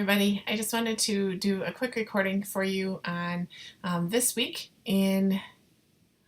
everybody. I just wanted to do a quick recording for you on this week in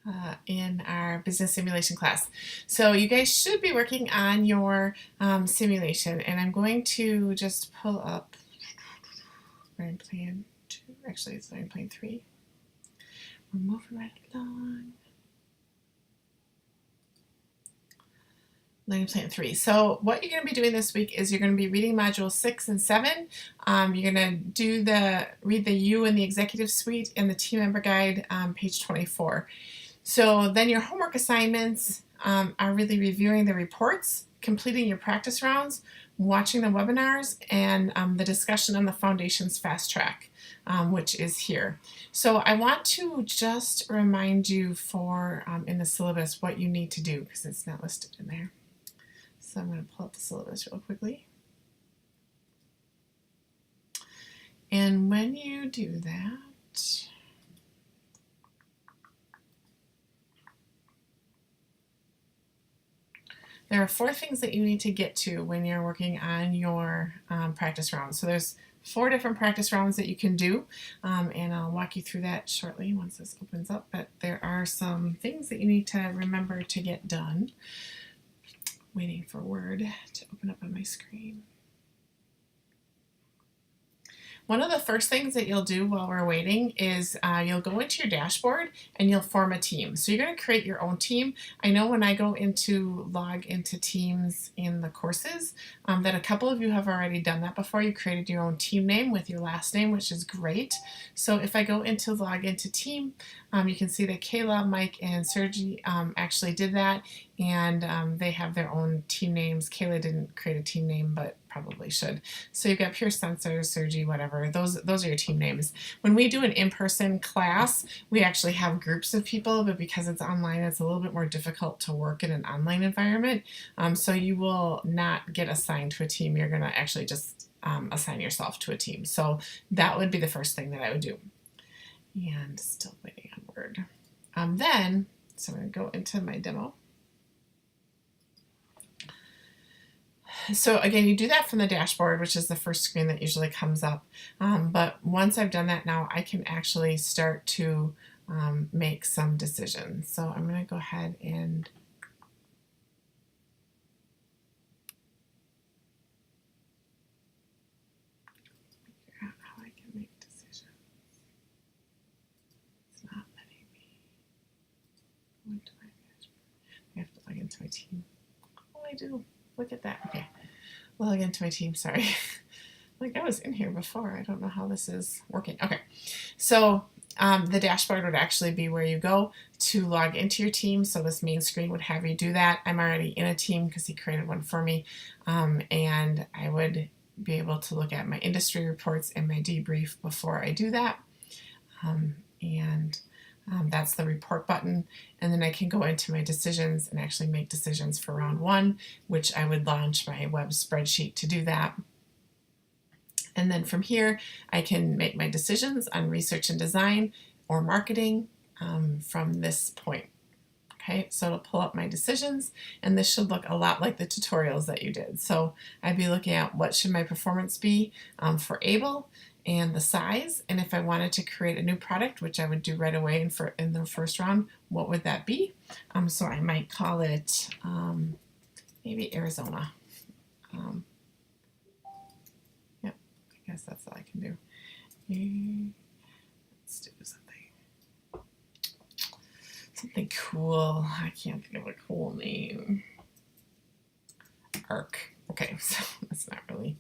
our business simulation class. So you guys should be working on your simulation, and I'm going to just pull up learning plan 2. Actually, it's learning plan 3. We're moving right along. Learning plan 3. So what you're going to be doing this week is you're going to be reading module 6 and 7. You're going to read the You in the Executive Suite and the Team Member Guide, page 24. So then your homework assignments are really reviewing the reports, completing your practice rounds, watching the webinars, and the discussion on the Foundations Fast Track, which is here. So I want to just remind you for in the syllabus what you need to do, because it's not listed in there. So I'm going to pull up the syllabus real quickly. And when you do that, there are 4 things that you need to get to when you're working on your practice rounds. So there's 4 different practice rounds that you can do, and I'll walk you through that shortly once this opens up. But there are some things that you need to remember to get done. Waiting for Word to open up on my screen. One of the first things that you'll do while we're waiting is you'll go into your dashboard and you'll form a team. So you're going to create your own team. I know when I go into log into Teams in the courses that a couple of you have already done that before. You created your own team name with your last name, which is great. So if I go into log into team, you can see that Kayla, Mike, and Sergi actually did that, and they have their own team names. Kayla didn't create a team name, but probably should. So you've got Pure Sensors, Sergi, whatever. Those are your team names. When we do an in-person class, we actually have groups of people, but because it's online, it's a little bit more difficult to work in an online environment. So you will not get assigned to a team. You're going to actually just assign yourself to a team. So that would be the first thing that I would do. And still waiting on Word. So I'm going to go into my demo. So again, you do that from the dashboard, which is the first screen that usually comes up. But once I've done that now, I can actually start to make some decisions. So I'm going to go ahead and figure out how I can make decisions. It's not letting me go into my dashboard. I have to log into my team. Oh, I do. Look at that. Okay. Log into my team. Sorry. Like I was in here before. I don't know how this is working. Okay. So the dashboard would actually be where you go to log into your team. So this main screen would have you do that. I'm already in a team because he created one for me. And I would be able to look at my industry reports and my debrief before I do that. That's the report button, and then I can go into my decisions and actually make decisions for round 1, which I would launch my web spreadsheet to do that. And then from here, I can make my decisions on research and design or marketing from this point. Okay, so it'll pull up my decisions, and this should look a lot like the tutorials that you did. So I'd be looking at what should my performance be for Able, and the size, and if I wanted to create a new product, which I would do right away in the first round, what would that be? So I might call it maybe Arizona. Yep, I guess that's all I can do. Let's do something cool. I can't think of a cool name. ARC. Okay, so that's not really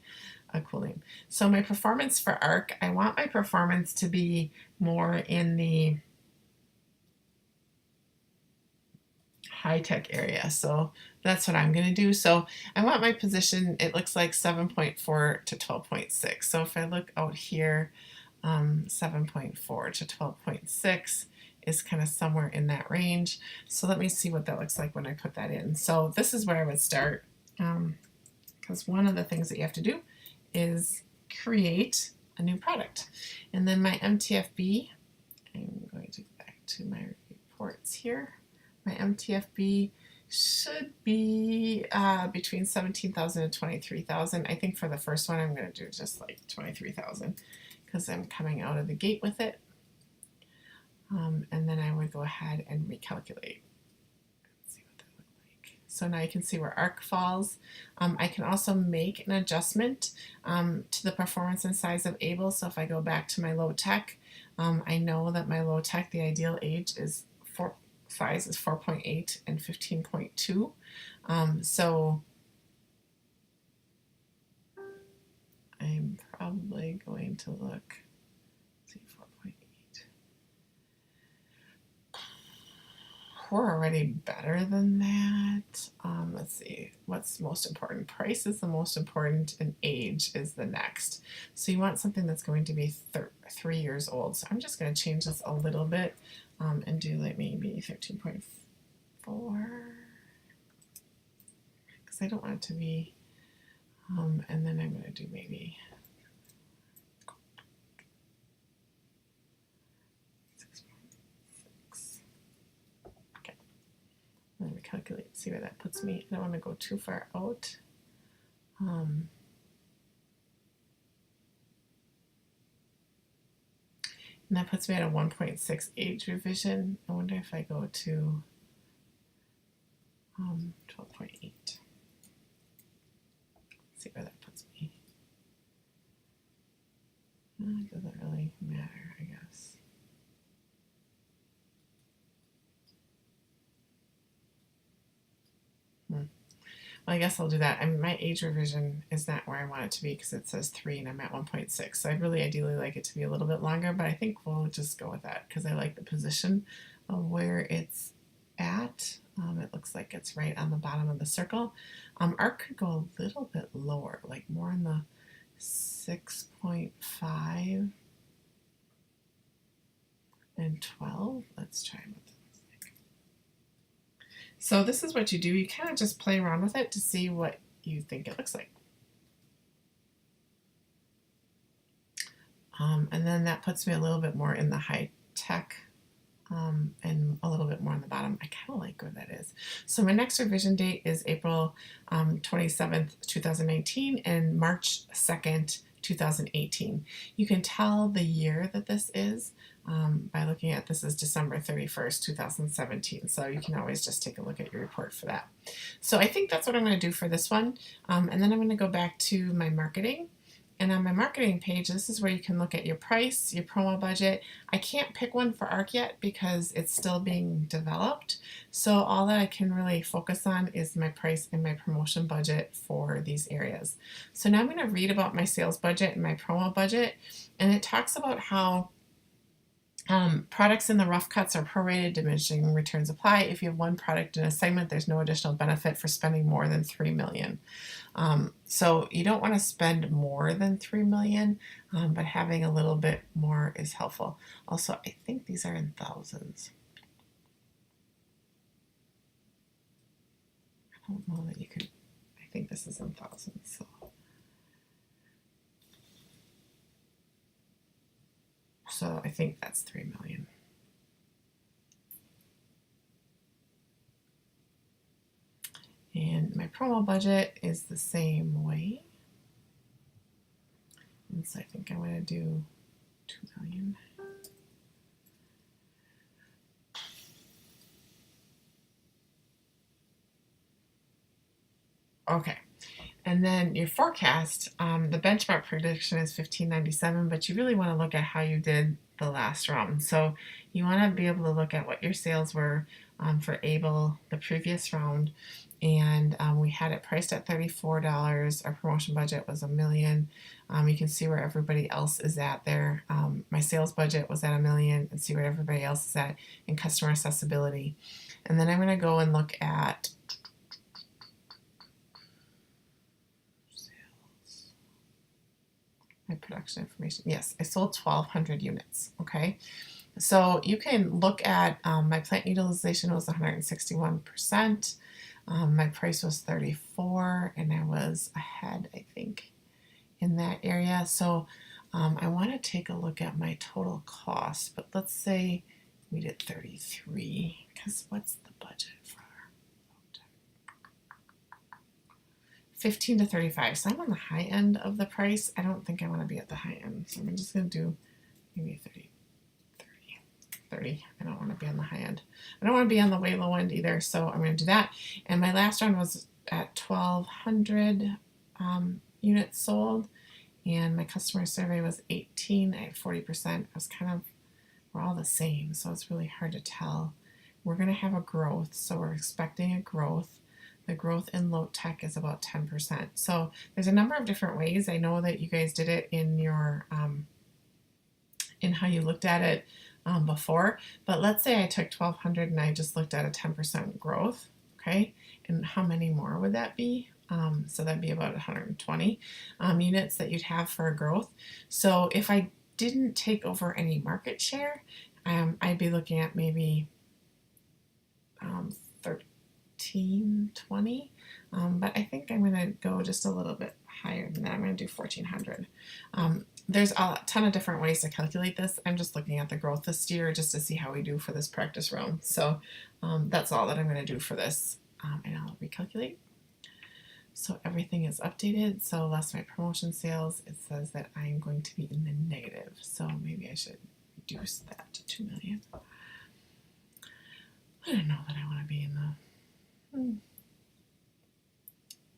a cool name. So my performance for ARC, I want my performance to be more in the high-tech area. So that's what I'm going to do. So I want my position, it looks like 7.4 to 12.6. So if I look out here, 7.4 to 12.6 is kind of somewhere in that range. So let me see what that looks like when I put that in. So this is where I would start, because one of the things that you have to do is create a new product. And then my MTFB, I'm going to go back to my reports here. My MTFB should be between 17,000 and 23,000. I think for the first one I'm going to do just like 23,000 because I'm coming out of the gate with it. And then I would go ahead and recalculate. Let's see what that looks like. So now you can see where ARC falls. I can also make an adjustment to the performance and size of Able. So if I go back to my low tech, I know that my low tech, the ideal age is size is 4.8 and 15.2. So I'm probably going to look, let's see, 4.8. We're already better than that. Let's see, what's most important? Price is the most important, and age is the next. So you want something that's going to be 3 years old. So I'm just going to change this a little bit and do like maybe 13.4 because I don't want it to be, and then I'm going to do maybe 6.6. Okay, let me calculate, see where that puts me. I don't want to go too far out. And that puts me at a 1.6 age revision. I wonder if I go to 12.8. See where that puts me. It doesn't really matter, I guess. Well, I guess I'll do that. I mean, my age revision is not where I want it to be because it says 3 and I'm at 1.6. So I'd really ideally like it to be a little bit longer, but I think we'll just go with that because I like the position of where it's at. It looks like it's right on the bottom of the circle. ARC could go a little bit lower, like more in the 6.5 and 12. Let's try what that looks like. So this is what you do. You kind of just play around with it to see what you think it looks like. And then that puts me a little bit more in the high tech and a little bit more on the bottom. I kind of like where that is. So my next revision date is April 27th, 2019 and March 2nd, 2018. You can tell the year that this is by looking at this is December 31st, 2017. So you can always just take a look at your report for that. So I think that's what I'm going to do for this one. And then I'm going to go back to my marketing. And on my marketing page, this is where you can look at your price, your promo budget. I can't pick one for ARC yet because it's still being developed. So all that I can really focus on is my price and my promotion budget for these areas. So now I'm going to read about my sales budget and my promo budget. And it talks about how products in the rough cuts are prorated, diminishing returns apply. If you have one product in a segment, there's no additional benefit for spending more than $3 million. So you don't want to spend more than $3 million, but having a little bit more is helpful. Also, I think these are in thousands. I don't know that you could, I think this is in thousands. So I think that's $3 million. And my promo budget is the same way. And so I think I'm going to do $2 million. Okay. And then your forecast, the benchmark prediction is 1597, but you really want to look at how you did the last round. So you want to be able to look at what your sales were for Able the previous round. And we had it priced at $34. Our promotion budget was $1 million. You can see where everybody else is at there. My sales budget was at $1 million, and see where everybody else is at in customer accessibility. And then I'm going to go and look at my production information. Yes, I sold 1,200 units. Okay, so you can look at my plant utilization was 161%. My price was 34, and I was ahead, I think, in that area. So I want to take a look at my total cost, but let's say we did 33, because what's the budget for our tech? 15 to 35. So I'm on the high end of the price. I don't think I want to be at the high end. So I'm just going to do maybe 30. I don't want to be on the high end. I don't want to be on the way low end either. So I'm going to do that. And my last one was at 1,200 units sold. And my customer survey was 18 at 40%. I was we're all the same. So it's really hard to tell. We're going to have a growth. So we're expecting a growth. The growth in low tech is about 10%. So there's a number of different ways. I know that you guys did it in your, in how you looked at it before, but let's say I took 1,200 and I just looked at a 10% growth, okay? And how many more would that be? So that'd be about 120 units that you'd have for a growth. So if I didn't take over any market share, I'd be looking at maybe 13, 20, but I think I'm going to go just a little bit higher than that. I'm going to do 1,400. There's a ton of different ways to calculate this. I'm just looking at the growth this year just to see how we do for this practice round. So that's all that I'm going to do for this, and I'll recalculate. So everything is updated. So less my promotion sales, it says that I'm going to be in the negative. So maybe I should reduce that to 2 million. I don't know that I want to be in the...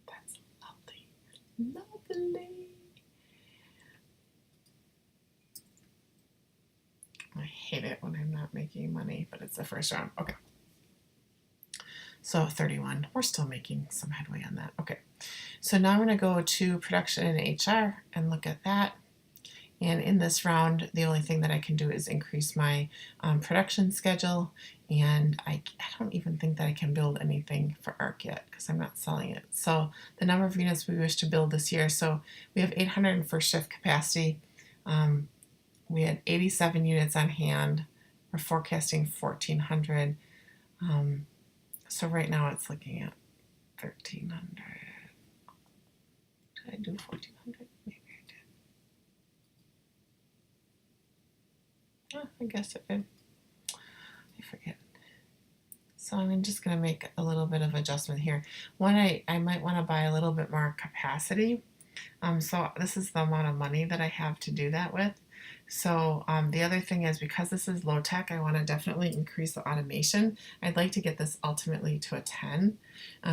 That's lovely. Lovely. I hate it when I'm not making money, but it's the first round. Okay. So 31. We're still making some headway on that. Okay. So now I'm going to go to production and HR and look at that. And in this round, the only thing that I can do is increase my production schedule. And I don't even think that I can build anything for ARC yet because I'm not selling it. So the number of units we wish to build this year. So we have 800 in first shift capacity. We had 87 units on hand. We're forecasting 1,400. So right now it's looking at 1,300. Did I do 1,400? Maybe I did. Oh, I guess it did. I forget. So I'm just going to make a little bit of adjustment here. One, I might want to buy a little bit more capacity. So this is the amount of money that I have to do that with. So the other thing is, because this is low tech, I want to definitely increase the automation. I'd like to get this ultimately to a 10.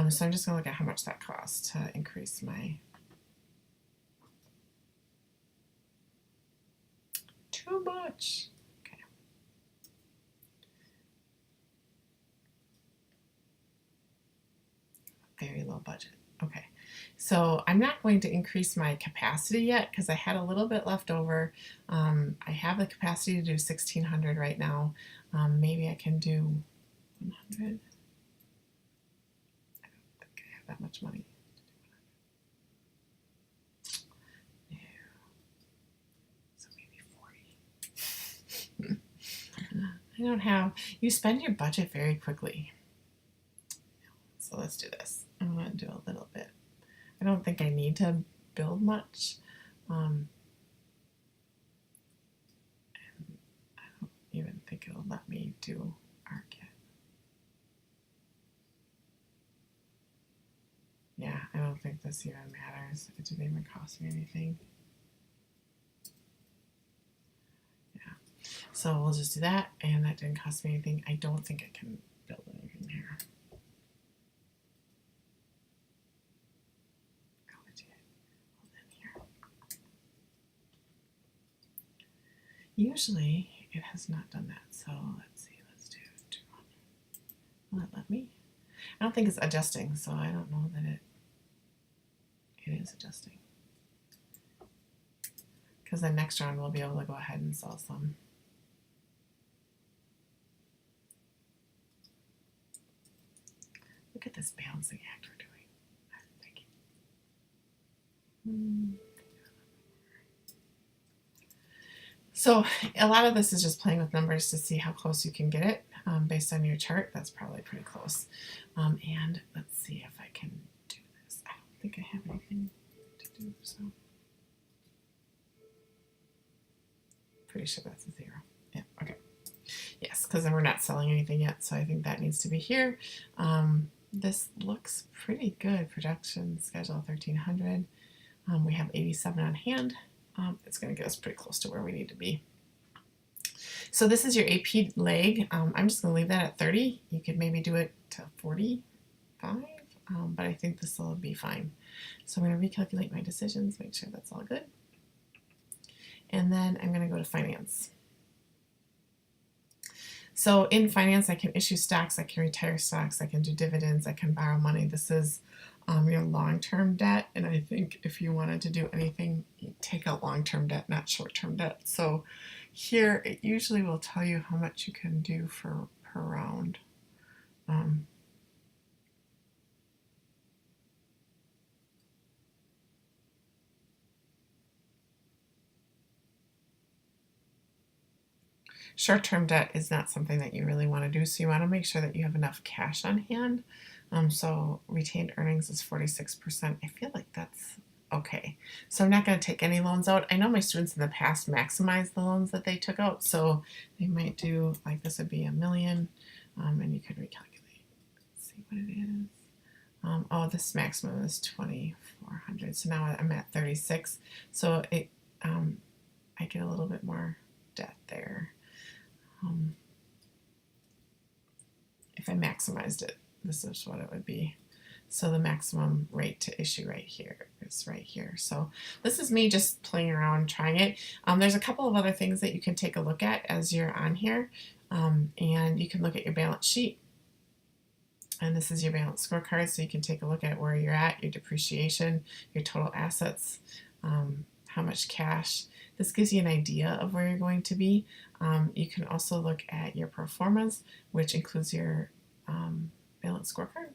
So I'm just going to look at how much that costs to increase my... Too much. Okay. Very low budget. Okay. So I'm not going to increase my capacity yet because I had a little bit left over. I have the capacity to do 1,600 right now. Maybe I can do 100. I don't think I have that much money. No. So maybe 40. I don't have... You spend your budget very quickly. So let's do this. I'm going to do a little bit. I don't think I need to build much. And I don't even think it'll let me do ARC yet. Yeah, I don't think this even matters. It didn't even cost me anything. Yeah. So we'll just do that, and that didn't cost me anything. I don't think I can build anything here. Usually it has not done that, so let's see, let's do 200. Will it let me? I don't think it's adjusting, so I don't know that it is adjusting. Because the next round we'll be able to go ahead and sell some. Look at this balancing act we're doing. I'm thinking. So a lot of this is just playing with numbers to see how close you can get it based on your chart. That's probably pretty close. And let's see if I can do this. I don't think I have anything to do, so pretty sure that's a 0. Yeah, okay. Yes, because then we're not selling anything yet, so I think that needs to be here. this looks pretty good. Production schedule 1300. We have 87 on hand. It's going to get us pretty close to where we need to be. So this is your AP leg. I'm just going to leave that at 30. You could maybe do it to 45, but I think this will be fine. So I'm going to recalculate my decisions, make sure that's all good. And then I'm going to go to finance. So in finance, I can issue stocks, I can retire stocks, I can do dividends, I can borrow money. This is your long-term debt, and I think if you wanted to do anything, you take out long-term debt, not short-term debt. So here, it usually will tell you how much you can do per round. Short-term debt is not something that you really want to do, so you want to make sure that you have enough cash on hand. So retained earnings is 46%. I feel like that's okay. So I'm not going to take any loans out. I know my students in the past maximized the loans that they took out, so they might do, like this would be $1 million, and you could recalculate. Let's see what it is. Oh, this maximum is 2,400. So now I'm at 36. So it, I get a little bit more debt there. If I maximized it, this is what it would be. So the maximum rate to issue right here is right here. So this is me just playing around, trying it. There's a couple of other things that you can take a look at as you're on here. And you can look at your balance sheet. And this is your balance scorecard, so you can take a look at where you're at, your depreciation, your total assets, how much cash. This gives you an idea of where you're going to be. You can also look at your pro formas, which includes your balance scorecard,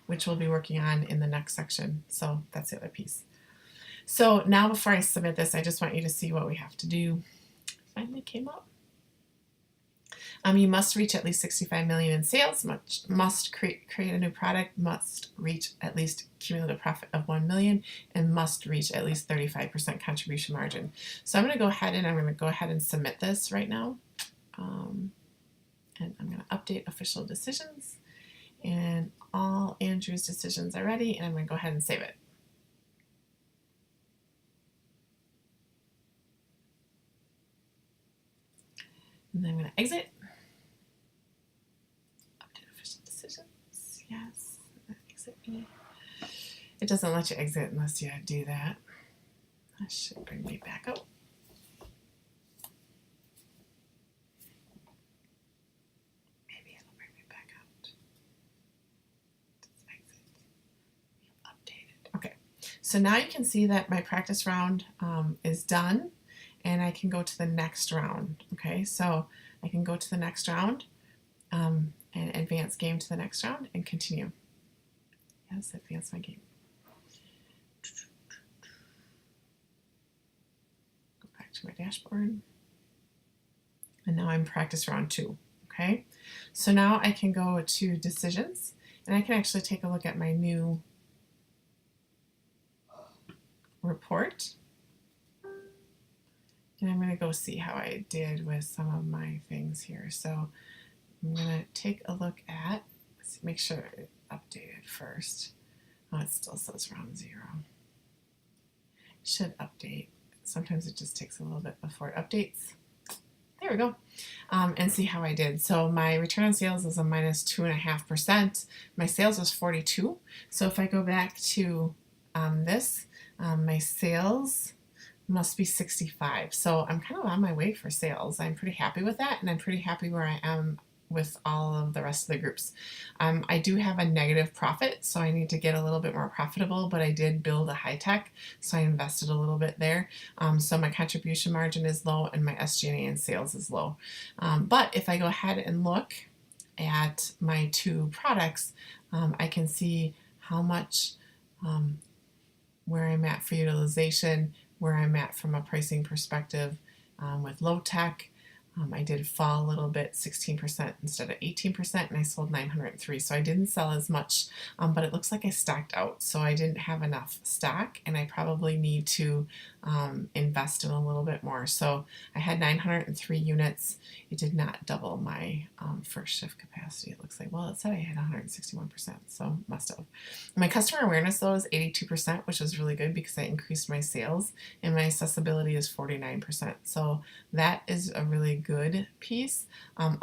which we'll be working on in the next section. So that's the other piece. So now before I submit this, I just want you to see what we have to do. Finally came up. You must reach at least 65 million in sales, must create a new product, must reach at least cumulative profit of 1 million, and must reach at least 35% contribution margin. So I'm going to go ahead and submit this right now. And I'm going to update official decisions, and all Andrew's decisions are ready, and I'm going to go ahead and save it. And then I'm going to exit. Yes, exit me. It doesn't let you exit unless you do that. That should bring me back out. Maybe it'll bring me back out. Just exit. Updated. Okay, so now you can see that my practice round is done, and I can go to the next round. Okay, so I can go to the next round. And advance game to the next round and continue. Yes, advance my game. Go back to my dashboard. And now I'm practice round 2. Okay, so now I can go to decisions, and I can actually take a look at my new report. And I'm going to go see how I did with some of my things here. So I'm going to take a look at, let's make sure it updated first. Oh, it still says round 0. It should update. Sometimes it just takes a little bit before it updates. There we go. And see how I did. So my return on sales is a minus 2.5%. My sales was 42. So if I go back to this, my sales must be 65. So I'm kind of on my way for sales. I'm pretty happy with that, and I'm pretty happy where I am with all of the rest of the groups. I do have a negative profit, so I need to get a little bit more profitable, but I did build a high tech, so I invested a little bit there. So my contribution margin is low, and my SG&A and sales is low. But if I go ahead and look at my 2 products, I can see how much, where I'm at for utilization, where I'm at from a pricing perspective with low tech. I did fall a little bit, 16% instead of 18%, and I sold 903. So I didn't sell as much, but it looks like I stocked out. So I didn't have enough stock, and I probably need to invest in a little bit more. So I had 903 units. It did not double my first shift capacity. It looks like, well, it said I had 161%, so must have. My customer awareness though is 82%, which is really good because I increased my sales, and my accessibility is 49%. So that is a really good piece.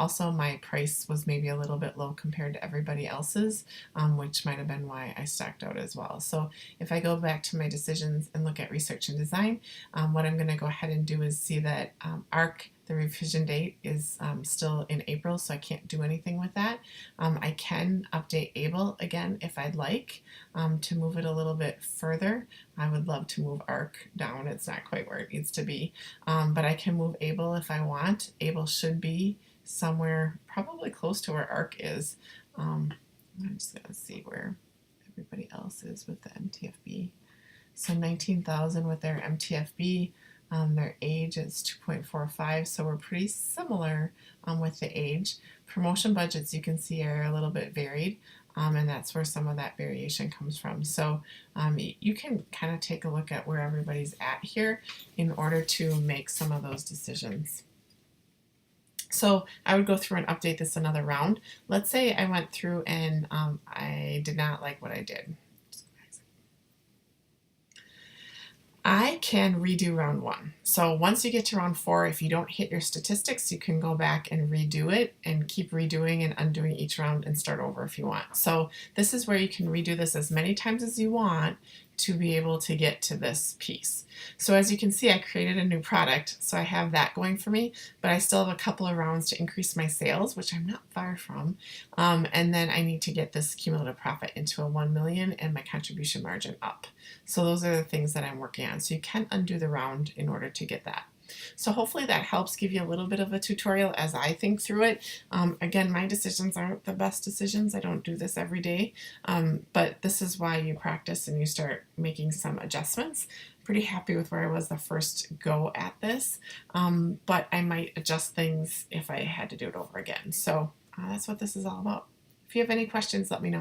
Also, my price was maybe a little bit low compared to everybody else's, which might have been why I stacked out as well. So if I go back to my decisions and look at research and design, what I'm going to go ahead and do is see that ARC, the revision date is still in April, so I can't do anything with that. I can update Able again if I'd like to move it a little bit further. I would love to move ARC down. It's not quite where it needs to be, but I can move Able if I want. Able should be somewhere probably close to where ARC is. I'm just going to see where everybody else is with the MTFB. So 19,000 with their MTFB. Their age is 2.45, so we're pretty similar with the age. Promotion budgets, you can see, are a little bit varied, and that's where some of that variation comes from. So you can kind of take a look at where everybody's at here in order to make some of those decisions. So I would go through and update this another round. Let's say I went through and I did not like what I did. I can redo round 1. So once you get to round 4, if you don't hit your statistics, you can go back and redo it and keep redoing and undoing each round and start over if you want. So this is where you can redo this as many times as you want to be able to get to this piece. So as you can see, I created a new product, so I have that going for me, but I still have a couple of rounds to increase my sales, which I'm not far from, and then I need to get this cumulative profit into a 1 million and my contribution margin up. So those are the things that I'm working on. So you can undo the round in order to get that. So hopefully that helps give you a little bit of a tutorial as I think through it. Again, my decisions aren't the best decisions. I don't do this every day, but this is why you practice and you start making some adjustments. Pretty happy with where I was the first go at this, but I might adjust things if I had to do it over again. So that's what this is all about. If you have any questions, let me know.